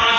5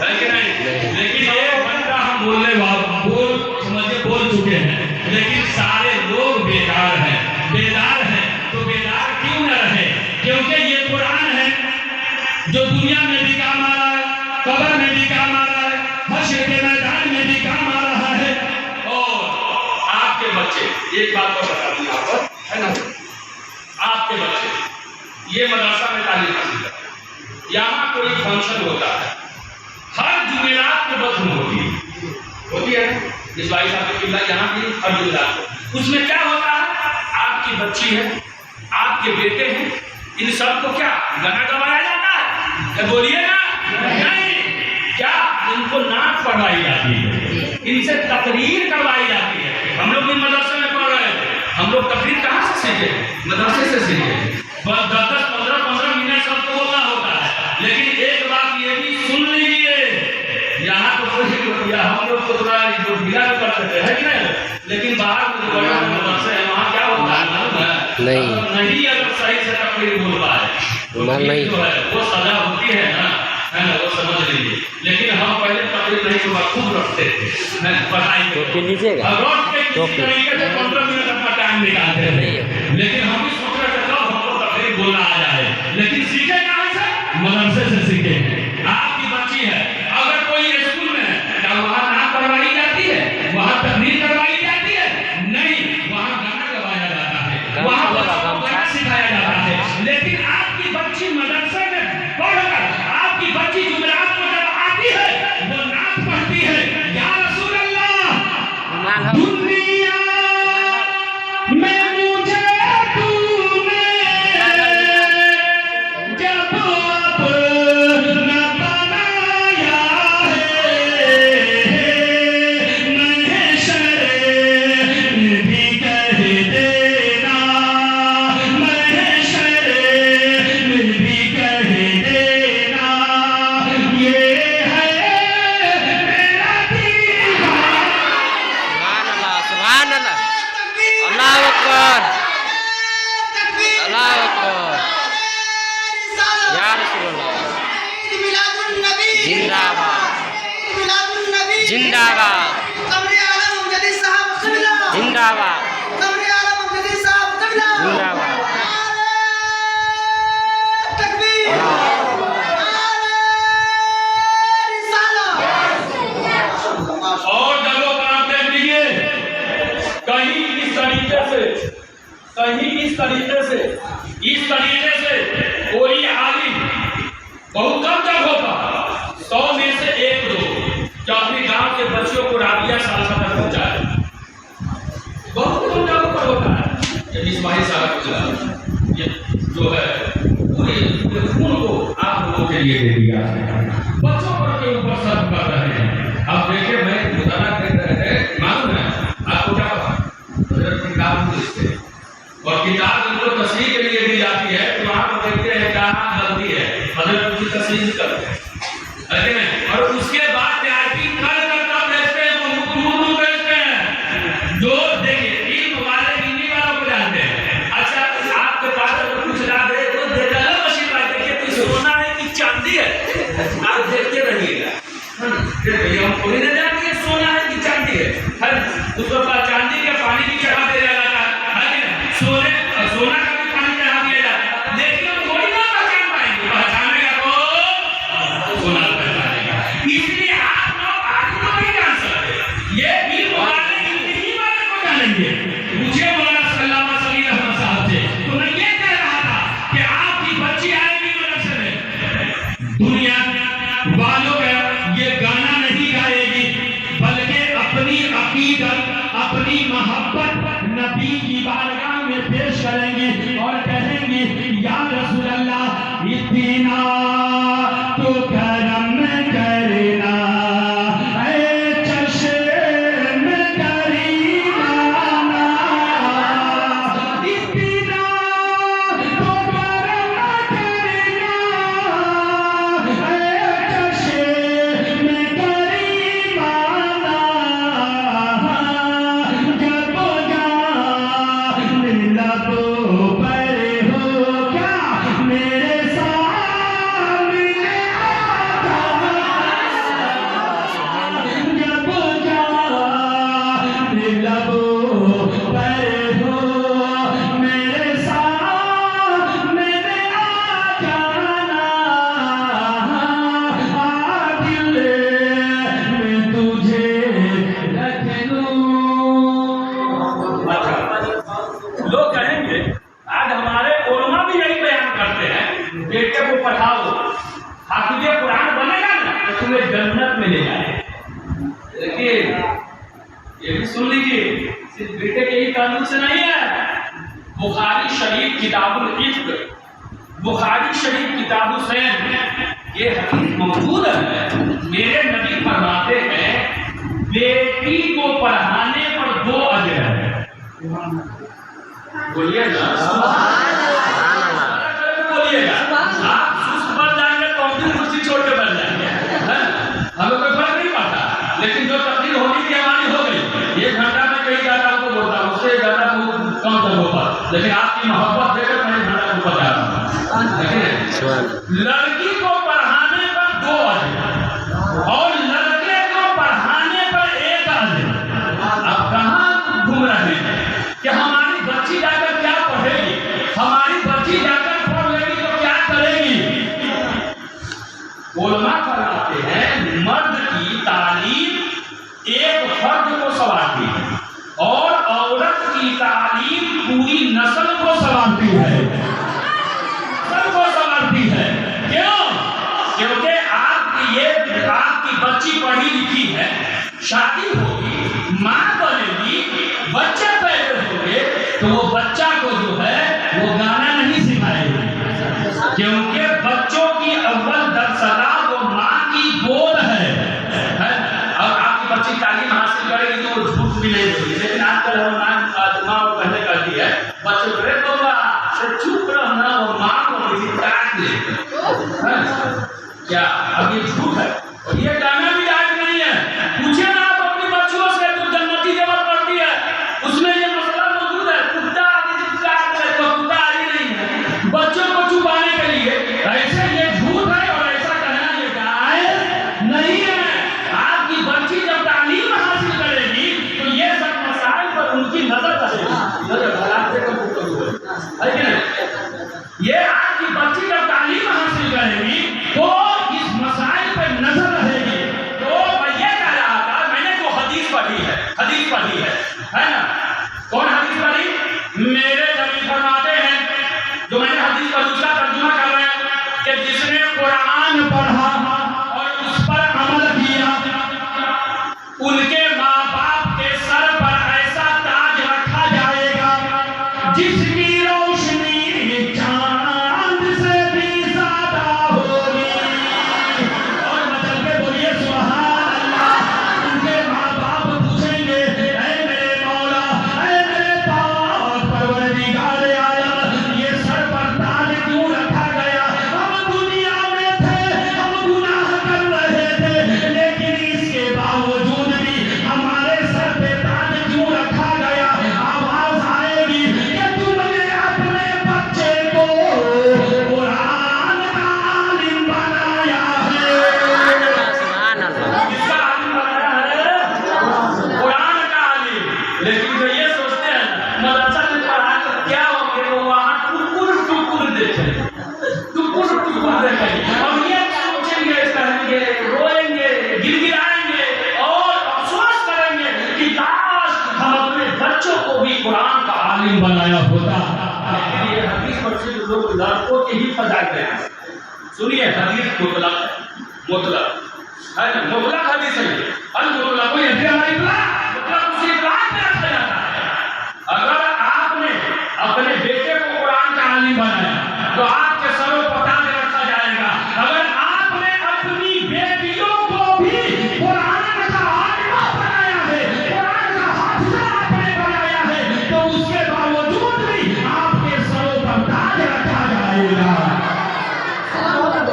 ہے کہ نہیں؟ لیکن ایک گھنٹہ ہم بولنے سمجھے بول چکے ہیں، لیکن سارے لوگ بیدار ہیں۔ بیدار ہیں تو بیدار کیوں نہ رہے؟ کیونکہ یہ قرآن ہے جو دنیا میں بھی کام آ رہا ہے، قبر میں بھی کام آ رہا ہے، حشر کے میدان میں بھی کام آ رہا ہے۔ اور آپ کے بچے، ایک بات اور بتا دوں آپ کو، ہے نا، آپ کے بچے یہ مدرسہ میں تعلیم حاصل کرتے ہیں، یہاں کوئی فنکشن ہوتا ہے، ہر جمعرات کو بس ہوتی ہے جس بھائی صاحب کی قبلہ یہاں بھی ہر جمعرات کو، اس میں کیا ہوتا ہے؟ آپ کی بچی ہے، آپ کے بیٹے ہیں، ان سب کو کیا گانا گوایا جاتا ہے؟ بولیے نا، نہیں، کیا ان کو نعت پڑھوائی جاتی ہے، ان سے تقریر کروائی جاتی ہے۔ ہم لوگ بھی مدرسے میں پڑھ رہے ہیں، ہم لوگ تقریر کہاں سے سیکھے؟ مدرسے سے سیکھے۔ بس 10-15 منٹ سب کو بولنا ہوتا ہے، لیکن ایک بات یہ بھی سن لیجیے، یہاں تو کوئی ہم لوگ تو تھوڑا جو ڈھیلا بھی کر سکتے ہیں کہ نہیں، لیکن باہر میں جو بڑے بڑے مدرسے ہیں وہاں کیا ہوتا ہے نہیں، اگر صحیح سے تقریر بول پائے تو جو ہے وہ سزا ہوتی ہے نا، وہ سمجھ لیجیے۔ لیکن ہم پہلے تقریر نہیں تو خوب رکھتے تھے پڑھائی کے، اور روز کے کسی طریقے سے 15 منٹ اپنا ٹائم نکالتے تھے، لیکن ہم بھی سوچ رہے تھے ہم کو تقریر بولنا آ جائے، لیکن سیکھے کہاں سے؟ مدرسے سے سیکھے۔ آپ کی بچی ہے، اگر کوئی اسکول میں ہے کیا وہاں نعت کروائی جاتی ہے؟ وہاں تقریر کروائی جاتی ہے؟ نہیں، وہاں گانا گوایا جاتا ہے، وہاں بچوں کو گانا سکھایا جاتا ہے۔ لیکن آپ کی بچی مدرسے میں پڑھ کر، آپ کی بچی جمعرات کو جب آتی ہے وہ نعت پڑھتی ہے، یا رسول اللہ دنیا میں مجھے تو نے جب اپنا بنایا ہے، محشر بھی کہہ دینا، محشر بھی کہہ دینا، یہ ہے میرا دیوانہ۔ سبحان اللہ، اللہ اکبر، اللہ اکبر، یا رسول اللہ، زندہ باد، زندہ باد، زندہ باد، زندہ باد۔ اور جگہوں پر آپ دیکھ لیجیے، کہیں اس طریقے سے کوئی عالم بہت کم جگہوں پر 100 میں سے 1-2 جو اپنے گاؤں کے بچوں کو رابعہ ثالثہ تک پہنچائے، بہت کم جگہوں پر ہوتا ہے۔ یہ اسماعیل صاحب کو یہ جو ہے پورے خون کو آپ لوگوں کے لیے دے دیا ہے، بچوں پر کے اوپر سب کر رہے ہیں۔ اب دیکھیں میں مطالعہ کر رہے ہیں، معلوم ہے آپ کو کیا پتا حضرت کتاب لکھتے ہیں، اور کتاب ان کو تصحیح کے لیے دی جاتی ہے، تو وہاں پر دیکھتے ہیں کہاں غلطی ہے، حضرت کی تصحیح کرتے ہیں، اور اس کے بعد تیاری کر بھیجتے ہیں، وہ بھیجتے ہیں۔ جو دیکھیے علم والے علمی والوں کو جانتے ہیں۔ اچھا آپ کے پاس اگر کچھ نہ دے تو دے ڈالو مشین پر، دیکھیے تو سونا ہے کہ چاندی ہے، آپ دیکھتے رہیے گا، ہم کوئی نہیں جانتے سونا ہے کہ چاندی ہے، اس کو چاندی کے پانی کی چڑھا دیا جاتا ہے، سونا کا بھی پانی چڑھا دیا جاتا ہے، لیکن ہم کوئی نہ پہچان پائیں گے، پہچانے گا تو سونا پہچانے گا۔ اس لیے آپ لوگ آج کو نہیں جان سکتے، یہ علم والے علمی والے کو جانیں گے۔ مجھے مولانا صلی اللہ علیہ وسلم صاحب سے تو میں یہ کہہ رہا تھا کہ آپ کی بچی آئے گی مدرسے میں، دنیا والوں کا یہ گانا نہیں گائے گی، بلکہ اپنی عقیدت، اپنی محبت نبی کی بارگاہ میں پیش کریں گی اور کہیں گی یا رسول اللہ اتنا تو کرم کرنا، اے چشم کریمانہ، اتنا تو کرم کرنا، اے چشم کریمانہ، جب جان لبوں پر تمہیں جنت میں لے جائے. دیکھیے یہ بھی سن لیجیے, صرف بیٹے کے ہی تعلق سے نہیں ہے. بخاری شریف کتاب العشق, بخاری شریف کتاب الصید یہ حدیث موجود ہے. میرے نبی فرماتے ہیں بیٹی کو پڑھانے پر 2 اجر ہے. بولیے گا بولیے گا. آپ سست بن جائیں گے تو ہم بھی کرسی چھوڑ کے بن جائیں گے, ہمیں کوئی فرق نہیں پڑتا. لیکن جو تقریر ہونی تھی ہماری ہو گئی. 1 گھنٹہ میں کئی زیادہ آپ کو بولتا ہوں, اس سے زیادہ کم تک ہوتا, لیکن آپ کی محبت دے کر میں 1 گھنٹہ کو بتا رہا ہوں. لڑکی کو پڑھانے پر 2 اجر اور لڑکے کو پڑھانے پر 1 اجر. اب کہاں گھوم رہے ہیں کہ ہماری بچی جا کر کیا پڑھے گی, ہماری بچی جا کر پڑھ لے گی تو کیا کرے گی. علماء فرماتے ہیں مرد کی تعلیم ایک فرد کو سنوارتی ہے اور عورت کی تعلیم پوری نسل کو سنوارتی ہے. نسل کو سنوارتی ہے. کیوں؟ کیونکہ آپ کی بچی پڑھی لکھی ہے, شادی ہوگی, ماں بنے گی, بچے پیدا ہوں گے, تو وہ بچہ کو جو ہے وہ گانا نہیں سکھائے گی, کیونکہ بچوں کی اول درسگاہ وہ ماں کی گود ہے. اب آپ کی بچی تعلیم حاصل کرے گی تو وہ جھوٹ بھی نہیں بولے. لیکن آج کل ہم ماں کو پہلے کر دیا ہے بچوں کو رے بابا چپ رہنا, وہ ماں کو کسی کاٹ لے. کیا اب یہ جھوٹ ہے اور یہ گانا بھی آج نہیں ہے. پوچھے نا آپ اپنی بچیوں سے, تو جنتی جبر پڑتی ہے, اس میں یہ مسئلہ موجود ہے. کتا آدمی کاٹ لے تو کتا آدمی نہیں ہے بچوں کو چھپانے کے لیے. ایسے یہ جھوٹ ہے اور ایسا کہنا یہ جائز نہیں ہے. آپ کی بچی جب تعلیم حاصل کرے گی تو یہ سب مسائل پر ان کی نظر رہے گی. یہ آپ کی بچی جب تعلیم حاصل کرے گی تو اس مسائل پہ نظر رہے گی. تو میں یہ کہہ رہا تھا, میں نے جو حدیث پڑھی ہے نا, کون حدیث پڑھی؟ میرے نبی فرماتے ہیں, جو میں نے حدیث کا دوسرا ترجمہ کر رہے ہیں کہ جس نے قرآن پڑھا اور اس پر عمل کیا, ان کے ماں باپ کے سر پر ایسا تاج رکھا جائے گا جس کی روشنی چاند سے بھی زیادہ ہوگی. اور مچل کے بولیے سبحان اللہ. ان کے ماں باپ پوچھیں گے اے میرے مولا, اے میرے پاک پروردگار عالم, یہ سر پر تاج کیوں رکھا گیا؟ ہم دنیا میں تھے, ہم گناہ کر رہے تھے, لیکن اس کے باوجود بھی ہمارے سر پہ تاج کیوں رکھا گیا؟ آواز آئے گی کہ تم نے اپنے بچے کو قرآن کا عالم بنایا ہے. سبحان اللہ. کس کا عالم بنایا ہے؟ قرآن کا عالم. لیکن جو یہ سوچتے ہیں مدرسہ میں پڑھا کر کیا ہو گے, وہ وہاں ٹکر دیکھیں اور یہ سوچیں گے, کہیں گے, روئیں گے, گر گرائیں گے اور افسوس کریں گے کہ کاش ہم اپنے بچوں کو بھی قرآن کا عالم بنایا ہوتا. لیکن یہ حدیث پر سے لوگ لڑکوں کے ہی فضائل ہیں. سنیے, حدیث مطلق ہے نا, مطلق حدیث ہے. المطلق کو یہ مطلب اسی اطلاق میں رکھا جاتا ہے. اگر آپ نے اپنے بیٹے کو قرآن کا عالم بنایا تو آپ کے سروں پر تاج رکھا جائے گا. اگر آپ نے اپنی بیٹیوں کو بھی قرآن کا عالم بنایا ہے, قرآن کا حافظہ آپ نے بنایا ہے, تو اس کے باوجود بھی آپ کے سروں پر تاج رکھا جائے گا.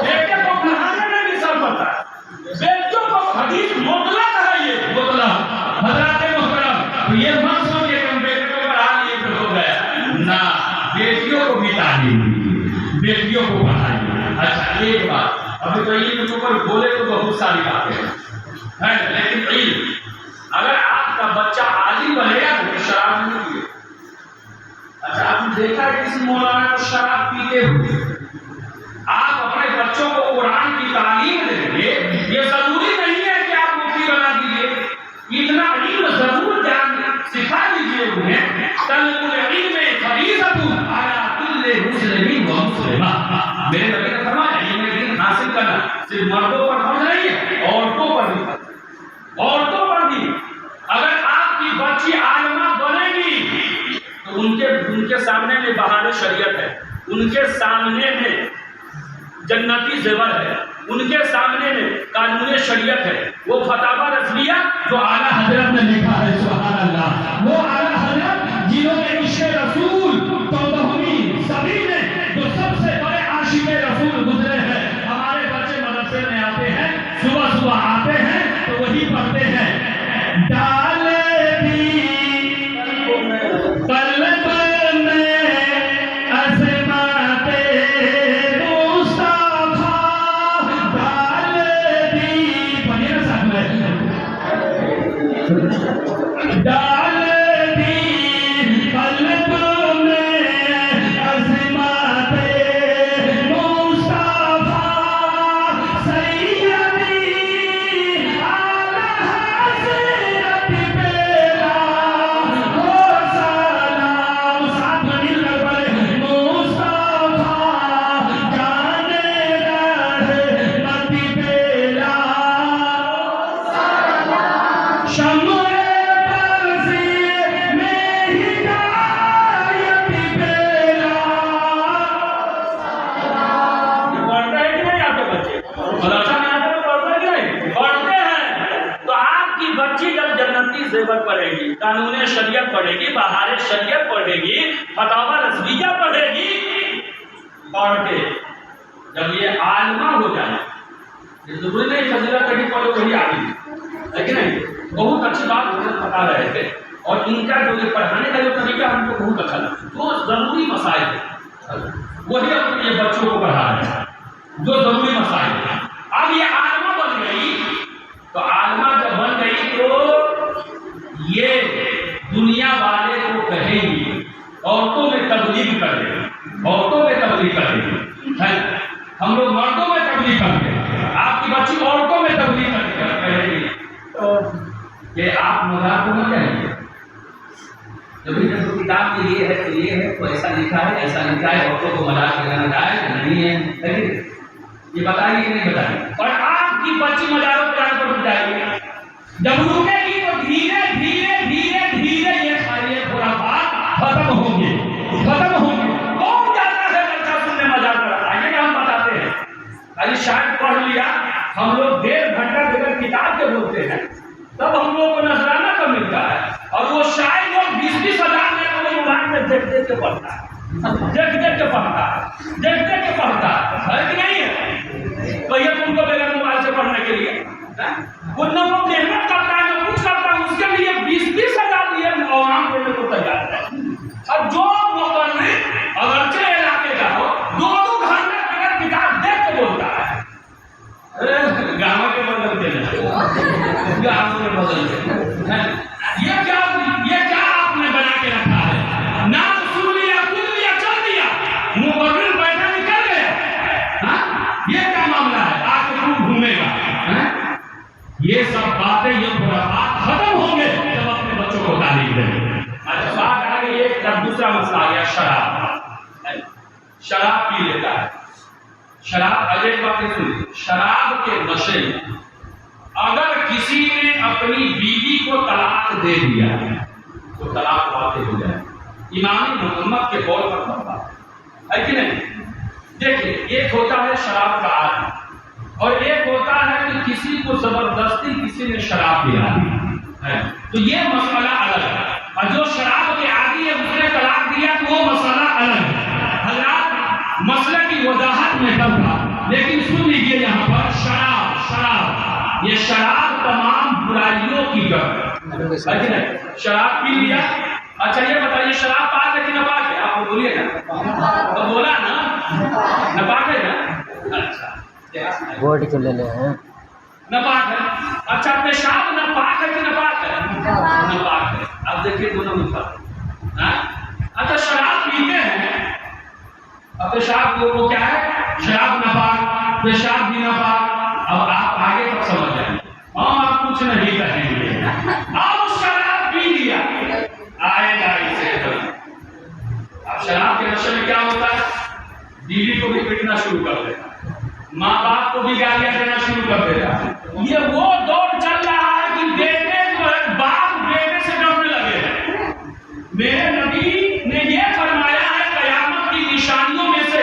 بیٹے کو پڑھانے میں بھی سر پڑتا ہے, بیٹوں کو حدیث مطلق ہے. یہ مطلق حضرات محترم, یہ مت سمجھے کہ ہم بیٹے کو پڑھا لیے پھر ہو گیا نہ, بیٹیوں کو بھی تعلیم دی, بیٹیوں کو پڑھائیے. اچھا ایک بات, ابھی تو علم کے اوپر بولے تو بہت ساری باتیں ہیں, لیکن علم اگر آپ کا بچہ عالم بنے گا تو شراب نہیں پیے. اچھا آپ نے دیکھا ہے کسی مولانا کو شراب پیتے ہوئے؟ آپ اپنے بچوں کو قرآن کی تعلیم دیں گے, یہ ضروری نہیں ہے کہ آپ مفتی بنا دیجیے. اتنا علم ضرور سکھا دیجیے انہیں. طلب العلم فریضۃ علی کل مسلم و مسلمہ. میرے نبی نے فرمایا علم حاصل کرنا صرف مردوں پر فرض نہیں ہے, ان کے سامنے میں جنتی زیور ہے، ان کے سامنے میں قانون شریعت ہے، وہ فتاوی رضویہ جو اعلیٰ حضرت نے لکھا ہے، سبحان اللہ، وہ اعلیٰ حضرت جنہوں نے عشق رسول تو سبھی نے جو سب سے بڑے عاشق رسول گزرے ہیں. ہمارے بچے مدرسے میں آتے ہیں، صبح صبح آتے ہیں تو وہی پڑھتے ہیں، ڈالے دی قلب میں عظمت مصطفیٰ، ڈالے دی پڑھیے نا ساتھ میں، ڈالے دی قلب میں عظمت مصطفیٰ، سیدی اعلیٰ حضرت بیلا ہو سلام، ساتھ میں مل کر پڑھے، مصطفیٰ جانے رحمت بیلا شمع برزی میں ہدایت بیلا. پڑھتے ہیں کہ نہیں آپ کے بچے؟ مدرسہ میں آتے ہیں پڑھتے ہیں کہ نہیں؟ پڑھتے ہیں. تو آپ کی بچی جب جنتی زیور پڑھے گی، قانون شریعت پڑھے گی، بہار شریعت پڑھے گی، فتاوی رضویہ پڑھے گی، پڑھ کے جب یہ عالمہ ہو جائے، یہ ضروری نہیں فضیلت کہیں پڑھو وہی آگے، لیکن نہیں بہت اچھی بات حضرت بتا رہے تھے، اور ان کا جو یہ پڑھانے کا جو طریقہ ہم کو بہت اچھا لگا. جو ضروری مسائل ہیں وہی اپنے یہ بچوں کو پڑھا رہے ہیں، جو ضروری مسائل ہیں. اب یہ عالمہ بن گئی، تو عالمہ جب بن گئی تو یہ دنیا والے کو کہیں گی، عورتوں میں تبلیغ کر دیں، عورتوں میں تبلیغ کر دیں. ہم لوگ مردوں میں تبلیغ کرتے ہیں، آپ کی بچی عورتوں میں تبلیغ کہے گی تو کہ آپ مذاق کو نہ کہیں گے. جب کتاب میں یہ ہے تو یہ ہے، تو ایسا لکھا ہے، ایسا لکھا ہے، عورتوں کو مذاق کرنا جائز نہیں ہے، لیکن یہ بتائیے کہ نہیں بتائیے. اور آپ کی بچی مزاروں قرآن پر اٹھ جائے گی، جب رکے گی تو دھیرے دھیرے دھیرے دھیرے یہ ساری خرافات ختم ہوں گے، ختم ہوں گے. کون جاتا ہے بچہ سننے مزاق کرتا ہے؟ یہ ہم بتاتے ہیں. ابھی شاید پڑھ لیا، ہم لوگ 1.5 گھنٹہ بغیر کتاب کے بولتے ہیں، تب ہم لوگوں کو نذرانہ کب ملتا ہے، اور وہ شاید لوگ 20-20 ہزار میں وہ موبائل میں دیکھ دیکھ کے پڑھتا ہے، دیکھ دیکھ کے پڑھتا ہے، دیکھ دیکھ کے پڑھتا ہے کہ نہیں ہے؟ تو یہ تم کو بغیر موبائل سے پڑھنے کے لیے ان لوگوں کو محنت کرتا ہے، جو کچھ کرتا ہے اس کے لیے 20-20 ہزار یہ عوام پڑھنے کو تیار ہے. اور جو مقرر اگرچہ علاقے کا ہو 2-2 گھنٹے بغیر کتاب دیکھ کے بولتا ہے. گاؤں کے بدل کے گاؤں کے بدل کے یہ کیا آپ نے بنا کے رکھا ہے؟ نام سن لیا، کن لیا، چل دیا، مقرر بیٹھا نکل گیا. یہ کیا معاملہ ہے؟ آ کے خوب گھومے گا. یہ سب باتیں، یہ خرافات ختم ہوں گے جب اپنے بچوں کو تعلیم دیں گے. اچھا بات آ گئی ایک دوسرا مسئلہ آ گیا، شراب. شراب پی لیتا ہے. شراب ایک بات سنیے، شراب کے نشے میں اگر کسی نے اپنی بیوی کو طلاق دے دیا تو طلاق واقع ہو جائے. امام محمد کے قول پر بنتا ہے کہ نہیں؟ دیکھیے، ایک ہوتا ہے شراب کا عادی، اور ایک ہوتا ہے کہ کسی کو زبردستی کسی نے شراب پلا دی، تو یہ مسئلہ الگ ہے. اور جو شراب کے عادی ہے اس نے طلاق دیا تو وہ مسئلہ الگ ہے. حضرات مسئلہ کی وضاحت میں کم تھا، لیکن سن لیجیے یہاں پر شراب، یہ شراب تمام برائیوں کی جڑ ہے. شراب پی لیا، اچھا یہ بتائیے شراب پاک ہے کہ ناپاک ہے؟ آپ بولیے نا، تو بولا نا ناپاک ہے نا. اچھا بورڈ کے لے لے ہیں ناپاک ہے. اچھا پیشاب ناپاک ہے کہ ناپاک ہے؟ ناپاک ہے. اب دیکھیے دونوں میں فرق. اچھا شراب پیتے ہیں، اب پیشاب وہ کیا ہے؟ شراب ناپاک، پیشاب بھی ناپاک. اب آپ آگے تک سمجھ جائیں، ہم آپ کچھ نہیں کہیں گے. اب شراب پی لیا، آئے گا اسے. اب شراب کے نشے میں کیا ہوتا ہے؟ بیوی کو بھی پیٹنا شروع کر دیتا، ماں باپ کو بھی گالیاں دینا شروع کر دیتا. یہ وہ دور چل رہا ہے کہ بیٹے جو ہے باپ بیٹے سے ڈرنے لگے ہیں. میرے نبی نے یہ فرمایا ہے قیامت کی نشانیوں میں سے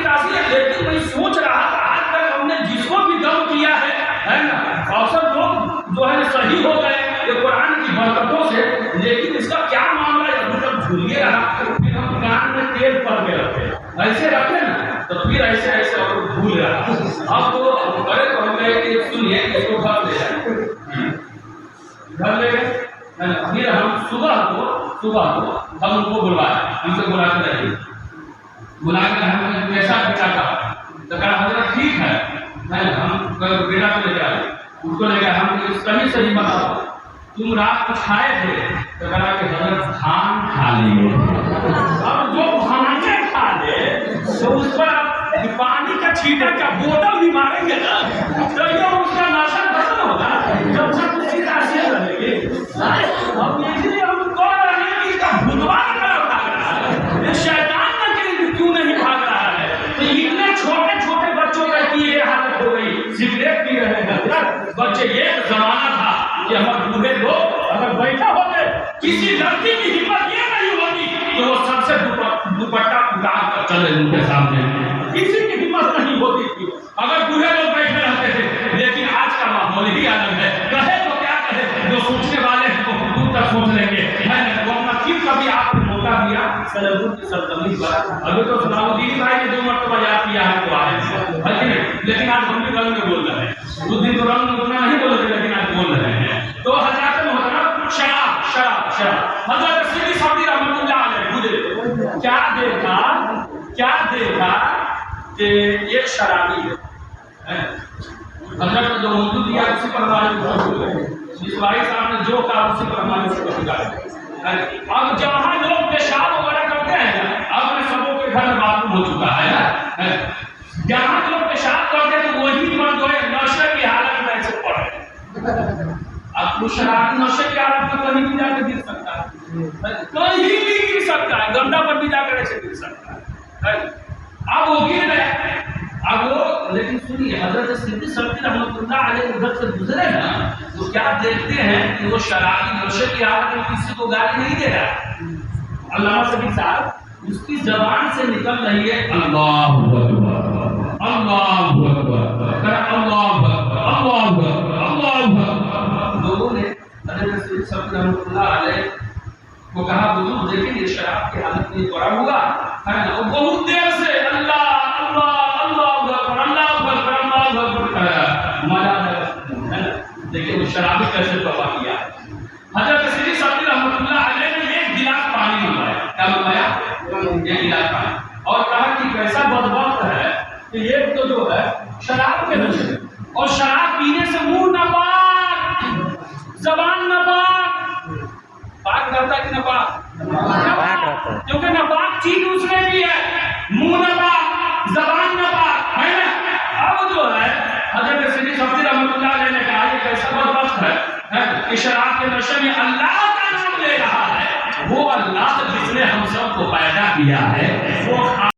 کی تاثیر ہے، لیکن میں سوچ رہا تھا آج تک ہم نے جس کو بھی دم کیا ہے نا، اکثر لوگ جو ہے صحیح ہو گئے یہ قرآن کی برکتوں سے، لیکن اس کا کیا معاملہ ہے ابھی تک بھولیے رہا، پھر ہم کان میں تیل پڑ کے رکھتے ایسے رکھتے نا تو پھر ایسے ایسے اور بھول رہا۔ اب تو بڑے تو ہم گئے کہ سنیے اس کو گھر لے جائیں، گھر لے گئے، پھر ہم صبح کو ہم ان کو بلوائے، ان سے بلا کے رہیے، بلا کر ہم نے پیسہ بیٹا تھا تو کہا حضرت ٹھیک ہے ہم بیٹا کو لے کے آئے، اس کو لے کے ہم صحیح صحیح بتاؤ تم رات کو کھائے تھے تو کہا کہ حضرت دھان کھا لیے، اب جو کھانے کھا لے تو اس پر پانی کا چھینٹا کا بوتل بھی ماریں گے نا تو یہ اس کا ناشا ختم ہوگا جب تک اس کی تاثیر رہے گی۔ اب اس لیے ہم کہہ رہے ہیں کہ اس کا بھدوا نہ بھاگ رہا ہے، یہ شیطان نہ کہ کیوں نہیں بھاگ رہا ہے، تو اتنے چھوٹے چھوٹے بچوں کا کی یہ حالت ہو گئی، سگریٹ پی رہے ہیں بچے۔ یہ زمانہ تھا کہ ہم بوڑھے لوگ اگر بیٹھا ہوتے کسی لڑکی کی ہمت یہ نہیں ہوتی کہ وہ سب سے دوپٹہ اتار کر چلے ان کے سامنے، کسی کی ہمت نہیں ہوتی تھی اگر بوڑھے لوگ بیٹھے رہتے تھے۔ لیکن آج کا ماحول ہی الگ ہے، کہے تو کیا کہے، جو سوچنے والے ہیں وہ دور تک سوچ لیں گے۔ وہ اپنا کیوں کبھی آپ کو موقع دیا سلطنت کی سرزمین پر، ابھی تو صلاح الدین بھائی نے 2 مرتبہ یاد کیا ہے تو آئے، لیکن آج ہم بھی رنگ میں بول رہے ہیں، اس دن تو رنگ میں اتنا نہیں بول رہے لیکن آج بول رہے ہیں۔ تو حضرت محترم شراب حضرت سیدی صدی رحمۃ اللہ علیہ خود کیا دیکھا کہ ایک شرابی ہے، حضرت نے جو موضوع دیا اسی پر ہمارے موضوع ہے، اس بھائی صاحب نے جو کہا اسی پر ہمارے موضوع ہے۔ اب جہاں لوگ پیشاب وغیرہ کرتے ہیں اب میں سبوں کے گھر میں معلوم ہو چکا ہے نا، جہاں لوگ پیشاب کرتے ہیں تو وہی پر جو ہے نشے کی حالت میں ایسے پڑے، اب کچھ شرابی نشے کی حالت میں کہیں بھی جا کے گر سکتا ہے، کہیں بھی گر سکتا ہے، گندا پر بھی جا کر ایسے گر سکتا ہے۔ اب وہ گر گئے، اب وہ لیکن سنیے حضرت سیدی صدی رحمۃ اللہ علیہ ادھر سے گزرے نا تو کیا دیکھتے ہیں کہ وہ شرابی نشے کی حالت میں کسی کو گالی نہیں دے رہا، علامہ صدی صاحب اس کی زبان سے نکل رہی ہے اللہ اکبر اللہ اکبر اللہ اکبر اللہ اکبر اللہ اکبر۔ لوگوں نے حضرت سیدی صدی رحمۃ اللہ علیہ کو کہا حضور دیکھیں یہ شراب کی حالت میں پڑا ہوگا ہے نا، وہ بہت دیر سے اللہ اللہ اللہ اکبر اللہ اکبر اللہ اکبر کہا، مزہ ہے نا، دیکھیں وہ شرابی کیسے توبہ کیا۔ حضرت سیدی صدی رحمۃ اللہ علیہ نے ایک گلاس پانی منگوایا، کیا منگوایا؟ ایک گلاس پانی، اور کہا کہ کیسا بدبخت ہے کہ ایک تو جو ہے شراب کے نشے اور شراب پینے سے منہ ناپاک زبان ناپاک، پاک رہتا ہے کہ ناپاک؟ کیونکہ ناپاک چیز اس نے بھی ہے، منہ ناپاک زبان ناپاک ہے نا۔ اب جو ہے حضرت سیدی صدی رحمۃ اللہ علیہ نے کہا یہ کیسا بدبخت ہے کہ شراب کے نشے میں اللہ کا نام لے رہا ہے، وہ اللہ جس نے ہم سب کو پیدا کیا ہے وہ